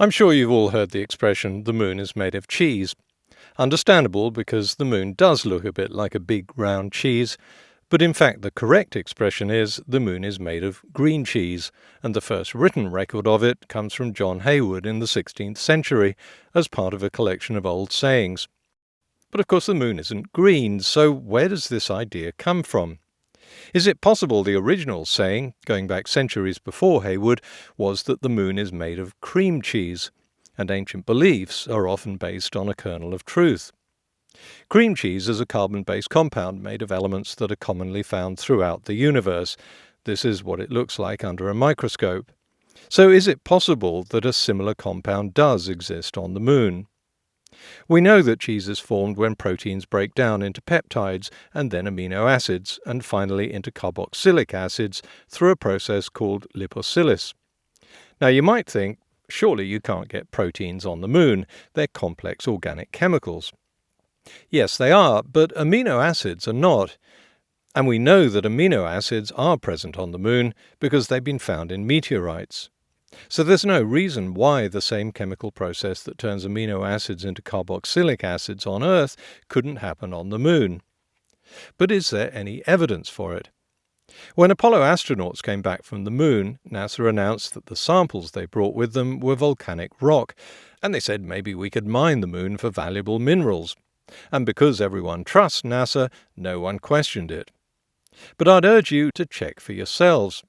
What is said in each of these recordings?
I'm sure you've all heard the expression, the moon is made of cheese. Understandable, because the moon does look a bit like a big round cheese, but in fact the correct expression is, the moon is made of green cheese, and the first written record of it comes from John Heywood in the 16th century, as part of a collection of old sayings. But of course the moon isn't green, so where does this idea come from? Is it possible the original saying, going back centuries before Heywood, was that the moon is made of cream cheese, and ancient beliefs are often based on a kernel of truth? Cream cheese is a carbon-based compound made of elements that are commonly found throughout the universe. This is what it looks like under a microscope. So is it possible that a similar compound does exist on the moon? We know that cheese is formed when proteins break down into peptides and then amino acids and finally into carboxylic acids through a process called lipolysis. Now you might think, surely you can't get proteins on the moon, they're complex organic chemicals. Yes, they are, but amino acids are not. And we know that amino acids are present on the moon because they've been found in meteorites. So there's no reason why the same chemical process that turns amino acids into carboxylic acids on Earth couldn't happen on the moon. But is there any evidence for it? When Apollo astronauts came back from the moon, NASA announced that the samples they brought with them were volcanic rock, and they said maybe we could mine the moon for valuable minerals. And because everyone trusts NASA, no one questioned it. But I'd urge you to check for yourselves.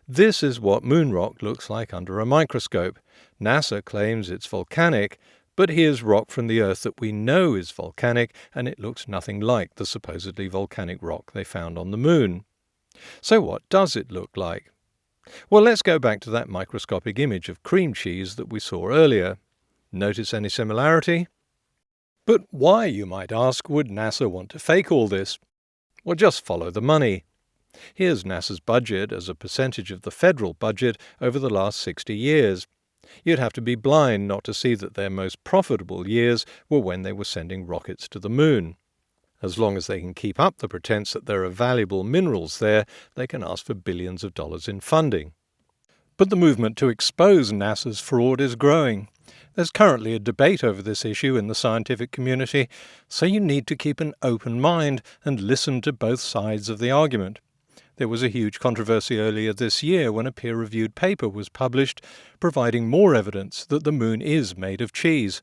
This is what moonrock looks like under a microscope. NASA claims it's volcanic, but here's rock from the Earth that we know is volcanic, and it looks nothing like the supposedly volcanic rock they found on the moon. So what does it look like? Well, let's go back to that microscopic image of cream cheese that we saw earlier. Notice any similarity? But why, you might ask, would NASA want to fake all this? Well, just follow the money. Here's NASA's budget as a percentage of the federal budget over the last 60 years. You'd have to be blind not to see that their most profitable years were when they were sending rockets to the moon. As long as they can keep up the pretense that there are valuable minerals there, they can ask for billions of dollars in funding. But the movement to expose NASA's fraud is growing. There's currently a debate over this issue in the scientific community, so you need to keep an open mind and listen to both sides of the argument. There was a huge controversy earlier this year when a peer-reviewed paper was published providing more evidence that the moon is made of cheese.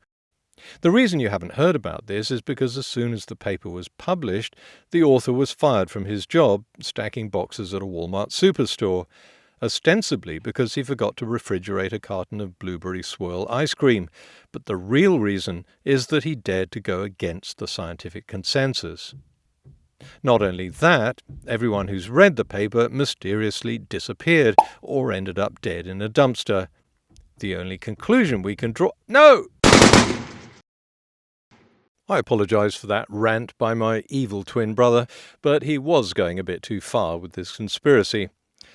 The reason you haven't heard about this is because as soon as the paper was published, the author was fired from his job stacking boxes at a Walmart superstore, ostensibly because he forgot to refrigerate a carton of blueberry swirl ice cream. But the real reason is that he dared to go against the scientific consensus. Not only that, everyone who's read the paper mysteriously disappeared or ended up dead in a dumpster. The only conclusion we can draw— No! I apologize for that rant by my evil twin brother, but he was going a bit too far with this conspiracy.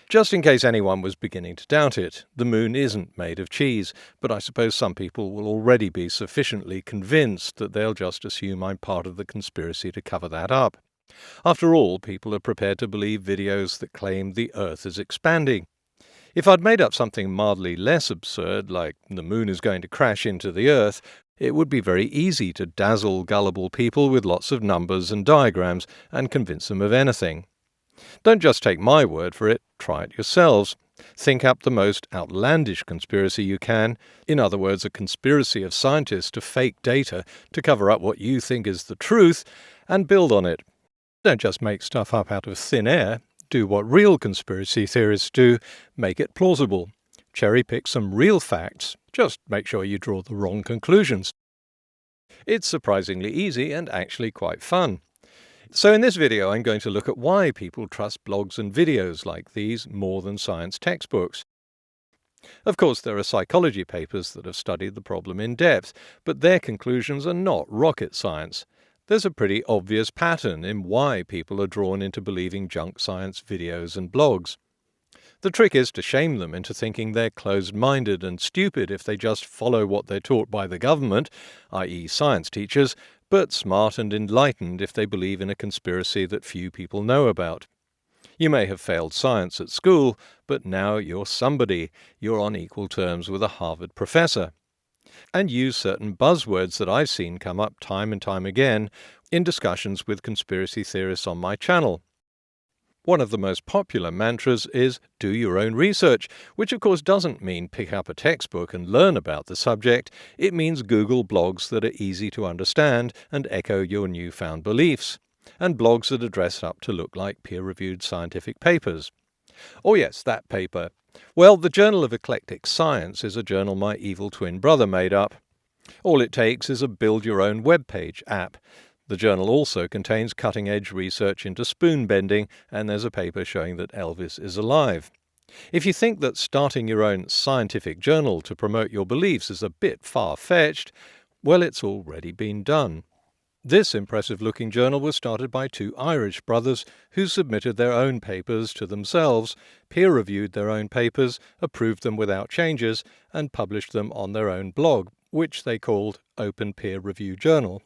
Just in case anyone was beginning to doubt it, the moon isn't made of cheese, but I suppose some people will already be sufficiently convinced that they'll just assume I'm part of the conspiracy to cover that up. After all, people are prepared to believe videos that claim the Earth is expanding. If I'd made up something mildly less absurd, like the moon is going to crash into the Earth, it would be very easy to dazzle gullible people with lots of numbers and diagrams and convince them of anything. Don't just take my word for it, try it yourselves. Think up the most outlandish conspiracy you can, in other words, a conspiracy of scientists to fake data to cover up what you think is the truth, and build on it. Don't just make stuff up out of thin air. Do what real conspiracy theorists do, make it plausible. Cherry-pick some real facts, just make sure you draw the wrong conclusions. It's surprisingly easy and actually quite fun. So in this video I'm going to look at why people trust blogs and videos like these more than science textbooks. Of course, there are psychology papers that have studied the problem in depth, but their conclusions are not rocket science. There's a pretty obvious pattern in why people are drawn into believing junk science videos and blogs. The trick is to shame them into thinking they're closed-minded and stupid if they just follow what they're taught by the government, i.e. science teachers, but smart and enlightened if they believe in a conspiracy that few people know about. You may have failed science at school, but now you're somebody. You're on equal terms with a Harvard professor. And use certain buzzwords that I've seen come up time and time again in discussions with conspiracy theorists on my channel. One of the most popular mantras is do your own research, which of course doesn't mean pick up a textbook and learn about the subject. It means Google blogs that are easy to understand and echo your newfound beliefs, and blogs that are dressed up to look like peer-reviewed scientific papers. Oh yes, that paper. Well, the Journal of Eclectic Science is a journal my evil twin brother made up. All it takes is a build-your-own web page app. The journal also contains cutting-edge research into spoon bending, and there's a paper showing that Elvis is alive. If you think that starting your own scientific journal to promote your beliefs is a bit far-fetched, well, it's already been done. This impressive-looking journal was started by two Irish brothers who submitted their own papers to themselves, peer-reviewed their own papers, approved them without changes, and published them on their own blog, which they called Open Peer Review Journal.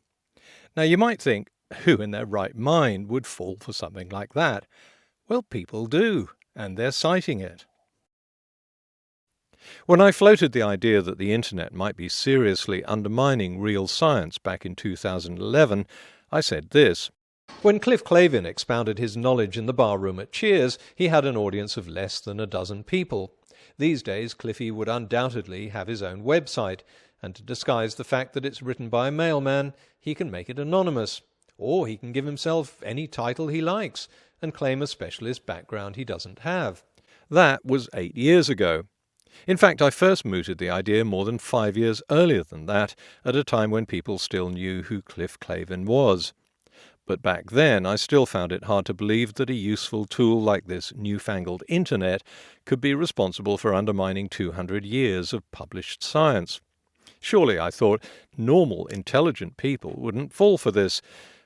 Now you might think, who in their right mind would fall for something like that? Well, people do, and they're citing it. When I floated the idea that the internet might be seriously undermining real science back in 2011, I said this. When Cliff Clavin expounded his knowledge in the barroom at Cheers, he had an audience of less than a dozen people. These days, Cliffy would undoubtedly have his own website, and to disguise the fact that it's written by a mailman, he can make it anonymous. Or he can give himself any title he likes and claim a specialist background he doesn't have. That was 8 years ago. In fact, I first mooted the idea more than 5 years earlier than that, at a time when people still knew who Cliff Clavin was. But back then, I still found it hard to believe that a useful tool like this newfangled internet could be responsible for undermining 200 years of published science. Surely, I thought, normal, intelligent people wouldn't fall for this.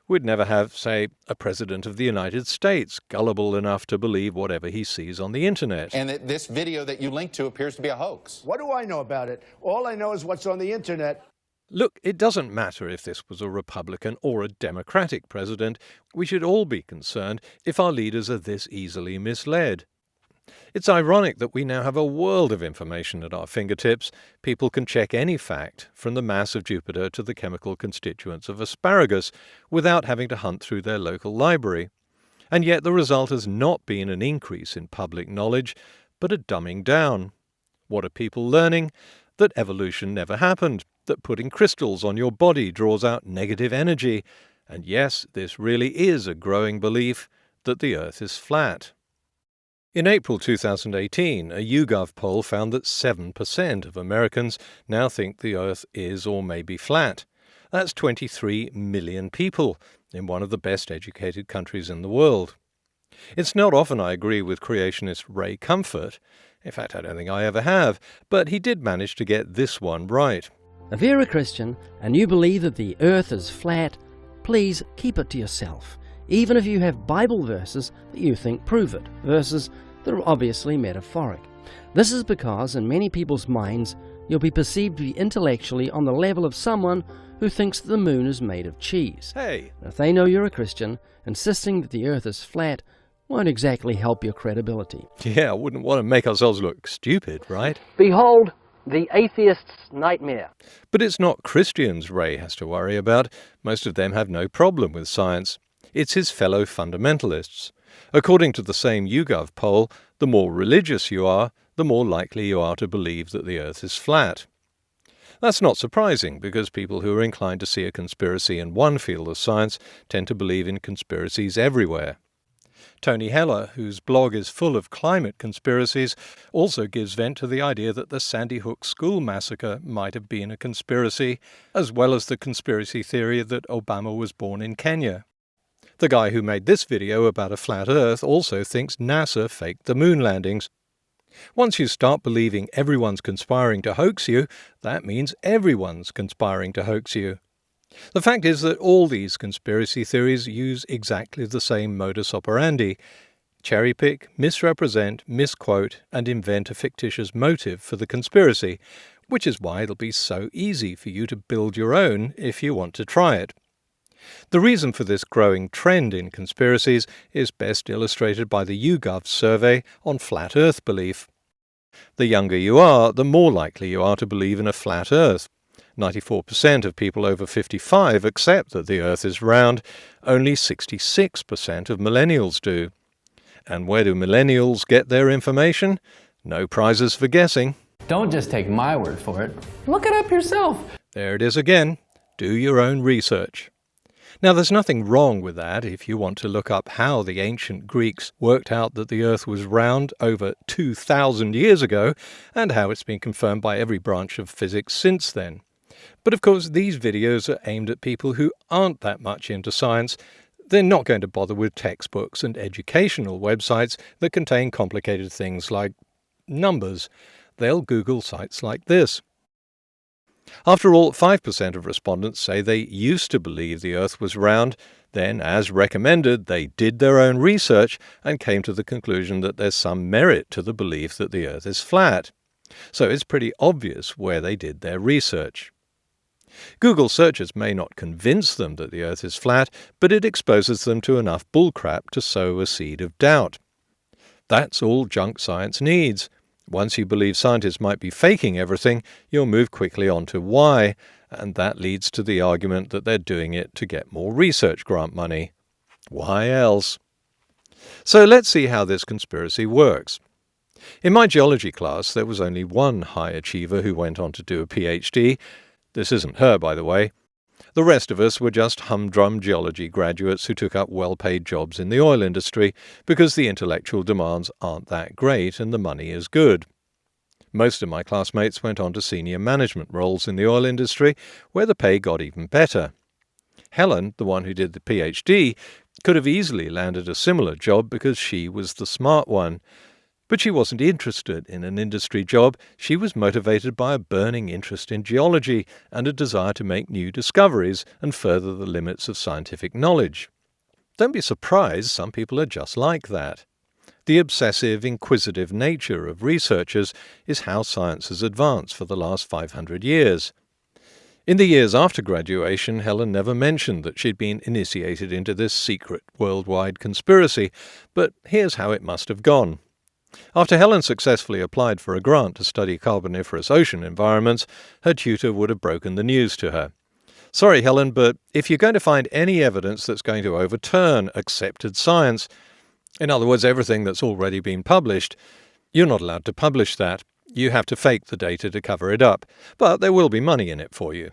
We'd never have, say, a president of the United States gullible enough to believe whatever he sees on the internet. And this video that you linked to appears to be a hoax. What do I know about it? All I know is what's on the internet. Look, it doesn't matter if this was a Republican or a Democratic president. We should all be concerned if our leaders are this easily misled. It's ironic that we now have a world of information at our fingertips. People can check any fact, from the mass of Jupiter to the chemical constituents of asparagus, without having to hunt through their local library. And yet the result has not been an increase in public knowledge, but a dumbing down. What are people learning? That evolution never happened, that putting crystals on your body draws out negative energy, and yes, this really is a growing belief that the Earth is flat. In April 2018, a YouGov poll found that 7% of Americans now think the Earth is or may be flat. That's 23 million people in one of the best educated countries in the world. It's not often I agree with creationist Ray Comfort. In fact, I don't think I ever have, but he did manage to get this one right. If you're a Christian and you believe that the Earth is flat, please keep it to yourself, even if you have Bible verses that you think prove it, verses that are obviously metaphoric. This is because in many people's minds you'll be perceived to be intellectually on the level of someone who thinks that the moon is made of cheese. Hey! If they know you're a Christian, insisting that the Earth is flat won't exactly help your credibility. Yeah, I wouldn't want to make ourselves look stupid, right? Behold the atheist's nightmare. But it's not Christians Ray has to worry about. Most of them have no problem with science. It's his fellow fundamentalists. According to the same YouGov poll, the more religious you are, the more likely you are to believe that the Earth is flat. That's not surprising, because people who are inclined to see a conspiracy in one field of science tend to believe in conspiracies everywhere. Tony Heller, whose blog is full of climate conspiracies, also gives vent to the idea that the Sandy Hook school massacre might have been a conspiracy, as well as the conspiracy theory that Obama was born in Kenya. The guy who made this video about a flat Earth also thinks NASA faked the moon landings. Once you start believing everyone's conspiring to hoax you, that means everyone's conspiring to hoax you. The fact is that all these conspiracy theories use exactly the same modus operandi: cherry-pick, misrepresent, misquote, and invent a fictitious motive for the conspiracy, which is why it'll be so easy for you to build your own if you want to try it. The reason for this growing trend in conspiracies is best illustrated by the YouGov survey on flat Earth belief. The younger you are, the more likely you are to believe in a flat Earth. 94% of people over 55 accept that the Earth is round. Only 66% of millennials do. And where do millennials get their information? No prizes for guessing. Don't just take my word for it. Look it up yourself. There it is again. Do your own research. Now, there's nothing wrong with that if you want to look up how the ancient Greeks worked out that the Earth was round over 2,000 years ago, and how it's been confirmed by every branch of physics since then. But of course, these videos are aimed at people who aren't that much into science. They're not going to bother with textbooks and educational websites that contain complicated things like numbers. They'll Google sites like this. After all, 5% of respondents say they used to believe the Earth was round. Then, as recommended, they did their own research and came to the conclusion that there's some merit to the belief that the Earth is flat. So it's pretty obvious where they did their research. Google searches may not convince them that the Earth is flat, but it exposes them to enough bullcrap to sow a seed of doubt. That's all junk science needs. Once you believe scientists might be faking everything, you'll move quickly on to why, and that leads to the argument that they're doing it to get more research grant money. Why else? So let's see how this conspiracy works. In my geology class, there was only one high achiever who went on to do a PhD. This isn't her, by the way. The rest of us were just humdrum geology graduates who took up well-paid jobs in the oil industry because the intellectual demands aren't that great and the money is good. Most of my classmates went on to senior management roles in the oil industry, where the pay got even better. Helen, the one who did the PhD, could have easily landed a similar job because she was the smart one. But she wasn't interested in an industry job. She was motivated by a burning interest in geology and a desire to make new discoveries and further the limits of scientific knowledge. Don't be surprised, some people are just like that. The obsessive, inquisitive nature of researchers is how science has advanced for the last 500 years. In the years after graduation, Helen never mentioned that she'd been initiated into this secret worldwide conspiracy, but here's how it must have gone. After Helen successfully applied for a grant to study carboniferous ocean environments, her tutor would have broken the news to her. Sorry, Helen, but if you're going to find any evidence that's going to overturn accepted science, in other words, everything that's already been published, you're not allowed to publish that. You have to fake the data to cover it up, but there will be money in it for you.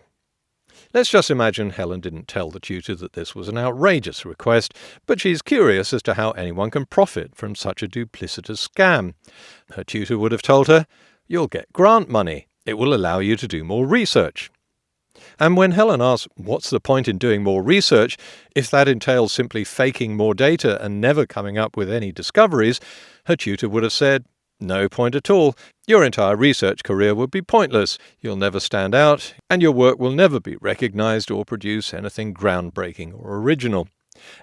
Let's just imagine Helen didn't tell the tutor that this was an outrageous request, but she's curious as to how anyone can profit from such a duplicitous scam. Her tutor would have told her, "You'll get grant money. It will allow you to do more research." And when Helen asks, what's the point in doing more research if that entails simply faking more data and never coming up with any discoveries, her tutor would have said, "No point at all. Your entire research career would be pointless. You'll never stand out, and your work will never be recognized or produce anything groundbreaking or original.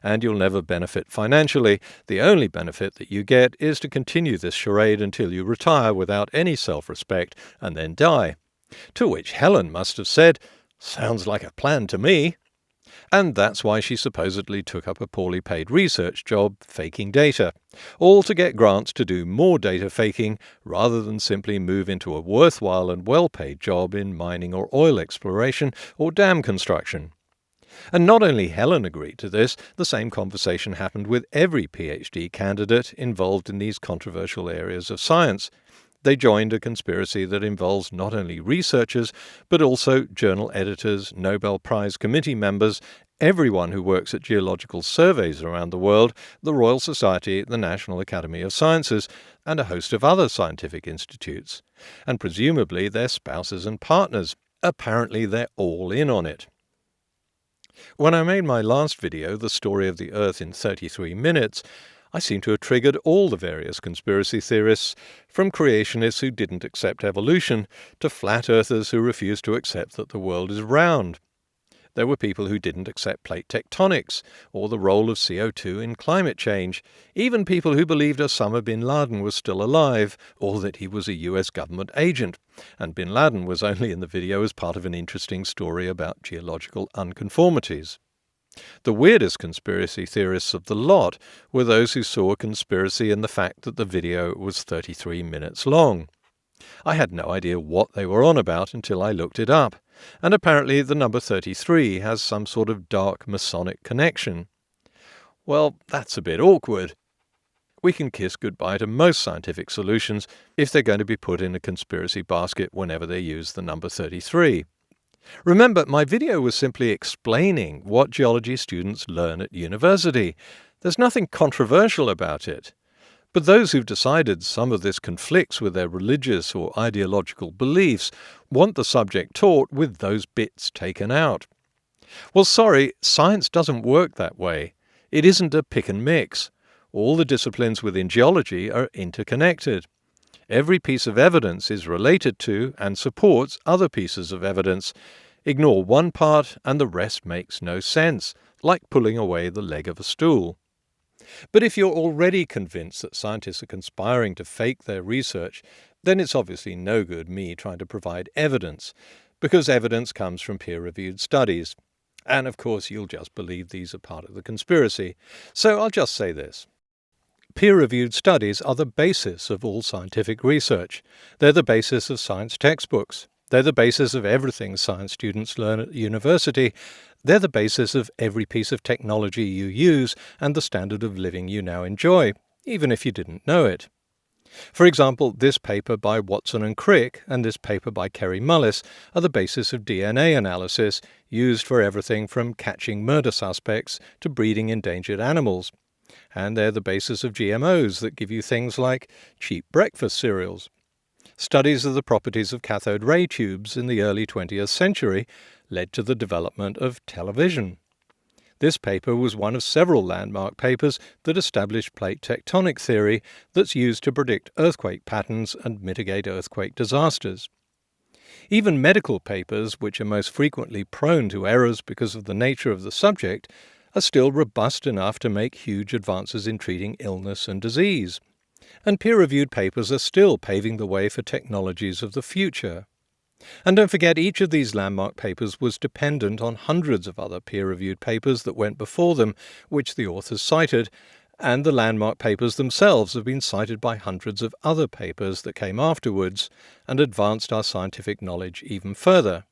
And you'll never benefit financially. The only benefit that you get is to continue this charade until you retire without any self-respect and then die." To which Helen must have said, "Sounds like a plan to me." And that's why she supposedly took up a poorly paid research job faking data, all to get grants to do more data faking rather than simply move into a worthwhile and well-paid job in mining or oil exploration or dam construction. And not only Helen agreed to this, the same conversation happened with every PhD candidate involved in these controversial areas of science. They joined a conspiracy that involves not only researchers, but also journal editors, Nobel Prize committee members, everyone who works at geological surveys around the world, the Royal Society, the National Academy of Sciences, and a host of other scientific institutes. And presumably their spouses and partners. Apparently they're all in on it. When I made my last video, The Story of the Earth in 33 Minutes, I seem to have triggered all the various conspiracy theorists, from creationists who didn't accept evolution to flat earthers who refused to accept that the world is round. There were people who didn't accept plate tectonics or the role of CO2 in climate change, even people who believed Osama bin Laden was still alive or that he was a US government agent, and bin Laden was only in the video as part of an interesting story about geological unconformities. The weirdest conspiracy theorists of the lot were those who saw a conspiracy in the fact that the video was 33 minutes long. I had no idea what they were on about until I looked it up, and apparently the number 33 has some sort of dark Masonic connection. Well, that's a bit awkward. We can kiss goodbye to most scientific solutions if they're going to be put in a conspiracy basket whenever they use the number 33. Remember, my video was simply explaining what geology students learn at university. There's nothing controversial about it. But those who've decided some of this conflicts with their religious or ideological beliefs want the subject taught with those bits taken out. Well, sorry, science doesn't work that way. It isn't a pick and mix. All the disciplines within geology are interconnected. Every piece of evidence is related to and supports other pieces of evidence. Ignore one part and the rest makes no sense, like pulling away the leg of a stool. But if you're already convinced that scientists are conspiring to fake their research, then it's obviously no good me trying to provide evidence, because evidence comes from peer-reviewed studies. And of course you'll just believe these are part of the conspiracy. So I'll just say this. Peer-reviewed studies are the basis of all scientific research. They're the basis of science textbooks. They're the basis of everything science students learn at university. They're the basis of every piece of technology you use and the standard of living you now enjoy, even if you didn't know it. For example, this paper by Watson and Crick and this paper by Kerry Mullis are the basis of DNA analysis used for everything from catching murder suspects to breeding endangered animals. And they're the basis of GMOs that give you things like cheap breakfast cereals. Studies of the properties of cathode ray tubes in the early 20th century led to the development of television. This paper was one of several landmark papers that established plate tectonic theory that's used to predict earthquake patterns and mitigate earthquake disasters. Even medical papers, which are most frequently prone to errors because of the nature of the subject, are still robust enough to make huge advances in treating illness and disease. And peer-reviewed papers are still paving the way for technologies of the future. And don't forget, each of these landmark papers was dependent on hundreds of other peer-reviewed papers that went before them, which the authors cited, and the landmark papers themselves have been cited by hundreds of other papers that came afterwards and advanced our scientific knowledge even further.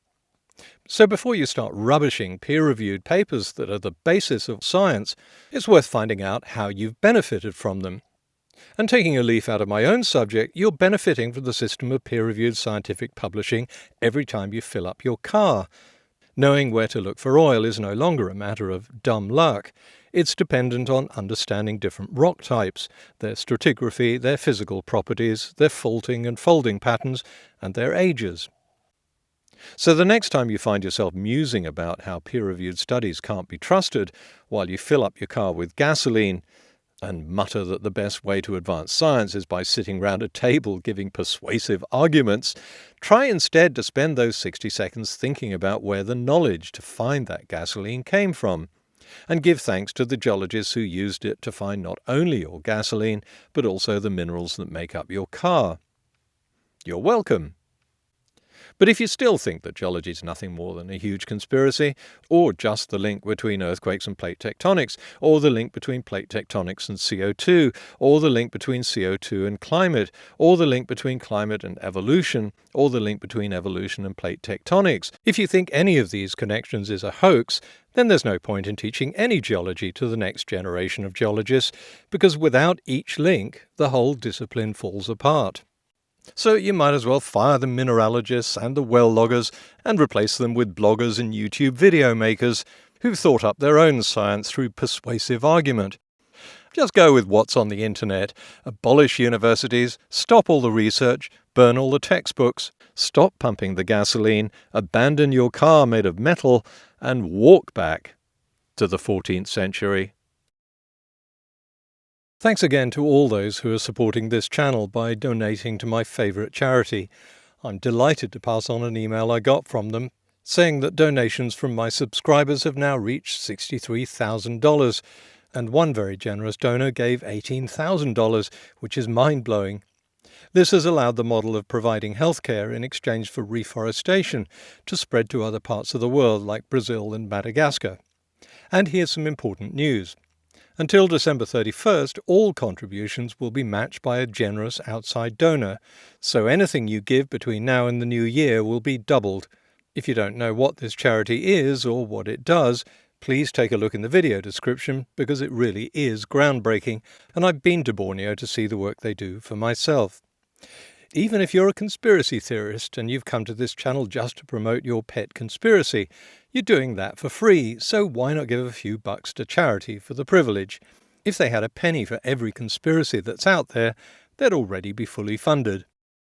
So before you start rubbishing peer-reviewed papers that are the basis of science, it's worth finding out how you've benefited from them. And taking a leaf out of my own subject, you're benefiting from the system of peer-reviewed scientific publishing every time you fill up your car. Knowing where to look for oil is no longer a matter of dumb luck. It's dependent on understanding different rock types, their stratigraphy, their physical properties, their faulting and folding patterns, and their ages. So the next time you find yourself musing about how peer-reviewed studies can't be trusted while you fill up your car with gasoline, and mutter that the best way to advance science is by sitting round a table giving persuasive arguments, try instead to spend those 60 seconds thinking about where the knowledge to find that gasoline came from, and give thanks to the geologists who used it to find not only your gasoline, but also the minerals that make up your car. You're welcome. But if you still think that geology is nothing more than a huge conspiracy, or just the link between earthquakes and plate tectonics, or the link between plate tectonics and CO2, or the link between CO2 and climate, or the link between climate and evolution, or the link between evolution and plate tectonics, if you think any of these connections is a hoax, then there's no point in teaching any geology to the next generation of geologists, because without each link, the whole discipline falls apart. So you might as well fire the mineralogists and the well loggers and replace them with bloggers and YouTube video makers who've thought up their own science through persuasive argument. Just go with what's on the internet, abolish universities, stop all the research, burn all the textbooks, stop pumping the gasoline, abandon your car made of metal, and walk back to the 14th century. Thanks again to all those who are supporting this channel by donating to my favourite charity. I'm delighted to pass on an email I got from them saying that donations from my subscribers have now reached $63,000, and one very generous donor gave $18,000, which is mind-blowing. This has allowed the model of providing healthcare in exchange for reforestation to spread to other parts of the world like Brazil and Madagascar. And here's some important news. Until December 31st, all contributions will be matched by a generous outside donor, so anything you give between now and the new year will be doubled. If you don't know what this charity is or what it does, please take a look in the video description because it really is groundbreaking, and I've been to Borneo to see the work they do for myself. Even if you're a conspiracy theorist and you've come to this channel just to promote your pet conspiracy, you're doing that for free, so why not give a few bucks to charity for the privilege? If they had a penny for every conspiracy that's out there, they'd already be fully funded.